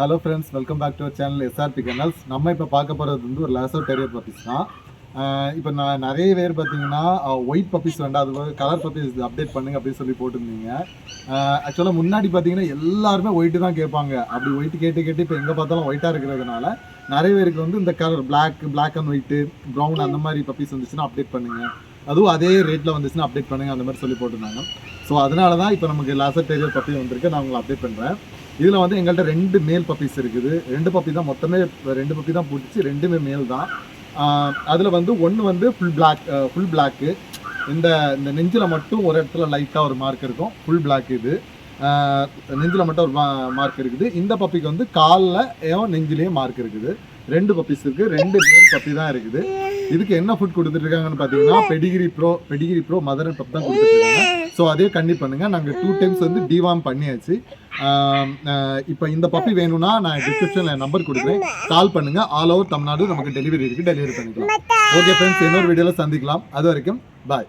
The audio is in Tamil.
Hello friends, welcome back to our channel SRP கனல்ஸ். நம்ம இப்போ பார்க்க போகிறது வந்து ஒரு லேசோ டெரியர் பப்பீஸ் தான். இப்போ நான் நிறைய பேர் பார்த்தீங்கன்னா ஒயிட் பப்பீஸ் வேண்டாம், அது கலர் பப்பீஸ் அப்டேட் பண்ணுங்க அப்படின்னு சொல்லி போட்டிருந்தீங்க. ஆக்சுவலாக முன்னாடி பார்த்தீங்கன்னா எல்லாருமே ஒயிட்டு தான் கேட்பாங்க. அப்படி ஒயிட்டு கேட்டு இப்போ எங்கே பார்த்தாலும் ஒயிட்டாக இருக்கிறதுனால நிறைய பேருக்கு வந்து இந்த colour black and white, brown அந்த மாதிரி பப்பீஸ் வந்துச்சுன்னா அப்டேட் பண்ணுங்கள், அதுவும் அதே ரேட்டில் வந்துச்சுன்னா அப்டேட் பண்ணுங்கள் அந்த மாதிரி சொல்லி போட்டிருந்தாங்க. ஸோ அதனால தான் இப்போ நமக்கு லேசோ டெரியர் பப்பி வந்திருக்கு. நான் உங்களை அப்டேட் பண்ணுறேன். இதில் வந்து எங்கள்கிட்ட 2 மேல் பப்பீஸ் இருக்குது. 2 பப்பி தான், மொத்தமே 2 பப்பி தான் போட்டுச்சு, 2மே மேல் தான். அதில் வந்து ஒன்று வந்து ஃபுல் பிளாக்கு. இந்த நெஞ்சில் மட்டும் ஒரு இடத்துல லைட்டாக ஒரு மார்க் இருக்கும், ஃபுல் பிளாக். இது நெஞ்சில் மட்டும் ஒரு மார்க் இருக்குது. இந்த பப்பிக்கு வந்து காலில் நெஞ்சிலேயே மார்க் இருக்குது. 2 பப்பீஸ் இருக்குது, 2 மேல் பப்பி தான் இருக்குது. இதுக்கு என்ன ஃபுட் கொடுத்துட்ருக்காங்கன்னு பார்த்தீங்கன்னா பெடிகிரி ப்ரோ மதர் அண்ட் பப் தான் கொடுத்துட்ருக்காங்க. ஸோ அதே கண்டிப்பாக பண்ணுங்கள். நாங்கள் 2 டைம்ஸ் வந்து டிவார்ம் பண்ணியாச்சு. இப்போ இந்த பப்பி வேணும்னா நான் டிஸ்கிரிப்ஷனில் நம்பர் கொடுக்குறேன், கால் பண்ணுங்கள். ஆல் ஓவர் தமிழ்நாடு நமக்கு டெலிவரி இருக்குது, டெலிவரி பண்ணிக்கலாம். ஓகே ஃப்ரெண்ட்ஸ், இன்னொரு வீடியோவில் சந்திக்கலாம். அது வரைக்கும் பாய்.